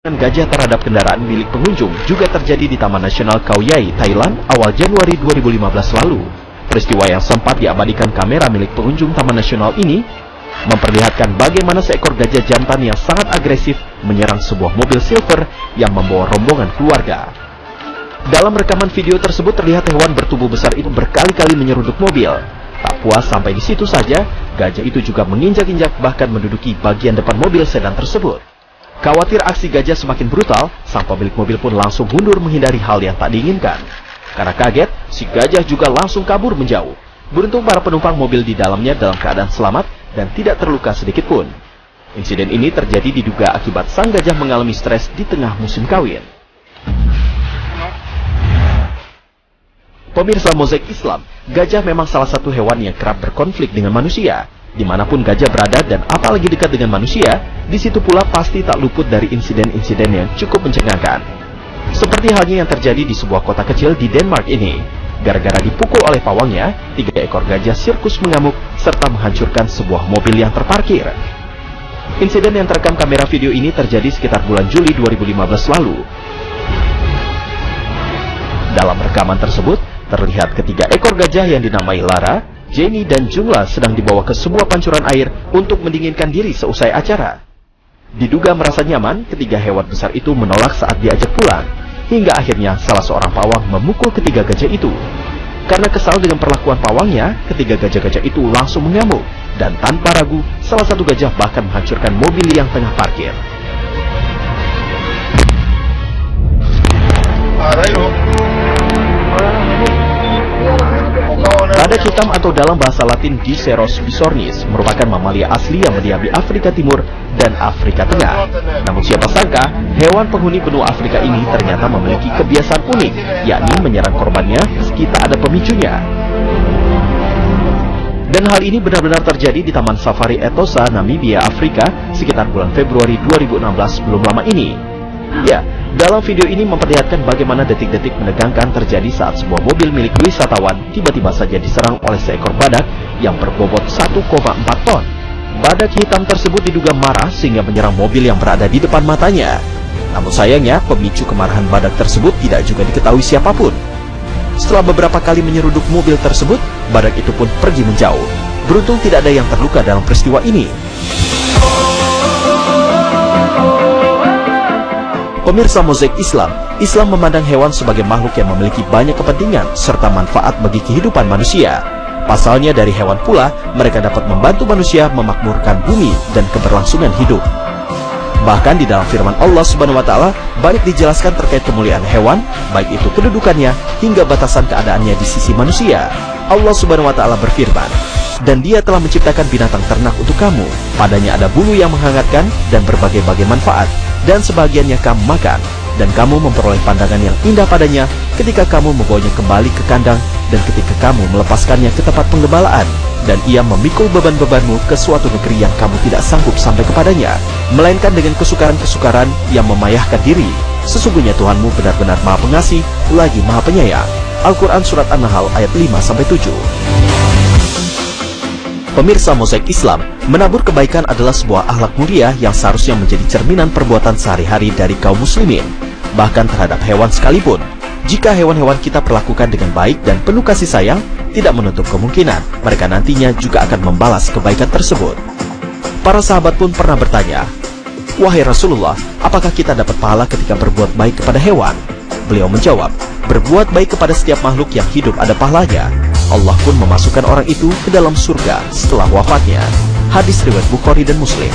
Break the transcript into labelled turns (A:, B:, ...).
A: Gajah terhadap kendaraan milik pengunjung juga terjadi di Taman Nasional Khao Yai, Thailand awal Januari 2015 lalu. Peristiwa yang sempat diabadikan kamera milik pengunjung Taman Nasional ini memperlihatkan bagaimana seekor gajah jantan yang sangat agresif menyerang sebuah mobil silver yang membawa rombongan keluarga. Dalam rekaman video tersebut terlihat hewan bertubuh besar itu berkali-kali menyeruduk mobil. Tak puas sampai di situ saja, gajah itu juga menginjak-injak bahkan menduduki bagian depan mobil sedan tersebut. Khawatir aksi gajah semakin brutal, sang pemilik mobil pun langsung mundur menghindari hal yang tak diinginkan. Karena kaget, si gajah juga langsung kabur menjauh. Beruntung para penumpang mobil di dalamnya dalam keadaan selamat dan tidak terluka sedikit pun. Insiden ini terjadi diduga akibat sang gajah mengalami stres di tengah musim kawin. Pemirsa Mozaik Islam, gajah memang salah satu hewan yang kerap berkonflik dengan manusia. Dimanapun gajah berada dan apalagi dekat dengan manusia, di situ pula pasti tak luput dari insiden-insiden yang cukup mencengangkan. Seperti halnya yang terjadi di sebuah kota kecil di Denmark ini. Gara-gara dipukul oleh pawangnya, 3 ekor gajah sirkus mengamuk serta menghancurkan sebuah mobil yang terparkir. Insiden yang terekam kamera video ini terjadi sekitar bulan Juli 2015 lalu. Dalam rekaman tersebut, terlihat ketiga ekor gajah yang dinamai Lara, Jenny dan Jungla sedang dibawa ke sebuah pancuran air untuk mendinginkan diri seusai acara. Diduga merasa nyaman, ketiga hewan besar itu menolak saat diajak pulang, hingga akhirnya salah seorang pawang memukul ketiga gajah itu. Karena kesal dengan perlakuan pawangnya, ketiga gajah-gajah itu langsung mengamuk, dan tanpa ragu, salah satu gajah bahkan menghancurkan mobil yang tengah parkir. Badak hitam atau dalam bahasa Latin Diceros bisornis merupakan mamalia asli yang mendiami Afrika Timur dan Afrika Tengah. Namun siapa sangka, hewan penghuni benua Afrika ini ternyata memiliki kebiasaan unik, yakni menyerang korbannya meski tak ada pemicunya. Dan hal ini benar-benar terjadi di Taman Safari Etosa, Namibia, Afrika sekitar bulan Februari 2016 belum lama ini. Ya, dalam video ini memperlihatkan bagaimana detik-detik menegangkan terjadi saat sebuah mobil milik wisatawan tiba-tiba saja diserang oleh seekor badak yang berbobot 1,4 ton. Badak hitam tersebut diduga marah sehingga menyerang mobil yang berada di depan matanya. Namun sayangnya, pemicu kemarahan badak tersebut tidak juga diketahui siapapun. Setelah beberapa kali menyeruduk mobil tersebut, badak itu pun pergi menjauh. Beruntung tidak ada yang terluka dalam peristiwa ini. Pemirsa Mozaik Islam, Islam memandang hewan sebagai makhluk yang memiliki banyak kepentingan serta manfaat bagi kehidupan manusia. Pasalnya dari hewan pula, mereka dapat membantu manusia memakmurkan bumi dan keberlangsungan hidup. Bahkan di dalam firman Allah Subhanahu wa Ta'ala, banyak dijelaskan terkait kemuliaan hewan, baik itu kedudukannya hingga batasan keadaannya di sisi manusia. Allah Subhanahu wa Ta'ala berfirman, "Dan Dia telah menciptakan binatang ternak untuk kamu. Padanya ada bulu yang menghangatkan dan berbagai-bagai manfaat. Dan sebagiannya kamu makan, dan kamu memperoleh pandangan yang indah padanya ketika kamu membawanya kembali ke kandang dan ketika kamu melepaskannya ke tempat penggembalaan, dan ia memikul beban-bebanmu ke suatu negeri yang kamu tidak sanggup sampai kepadanya, melainkan dengan kesukaran-kesukaran yang memayahkan diri. Sesungguhnya Tuhanmu benar-benar Maha Pengasih, lagi Maha Penyayang." Al-Quran Surat An-Nahl ayat 5-7. Pemirsa Mozaik Islam, menabur kebaikan adalah sebuah akhlak mulia yang seharusnya menjadi cerminan perbuatan sehari-hari dari kaum muslimin, bahkan terhadap hewan sekalipun. Jika hewan-hewan kita perlakukan dengan baik dan penuh kasih sayang, tidak menutup kemungkinan mereka nantinya juga akan membalas kebaikan tersebut. Para sahabat pun pernah bertanya, "Wahai Rasulullah, apakah kita dapat pahala ketika berbuat baik kepada hewan?" Beliau menjawab, "Berbuat baik kepada setiap makhluk yang hidup ada pahalanya. Allah pun memasukkan orang itu ke dalam surga setelah wafatnya." Hadis riwayat Bukhari dan Muslim.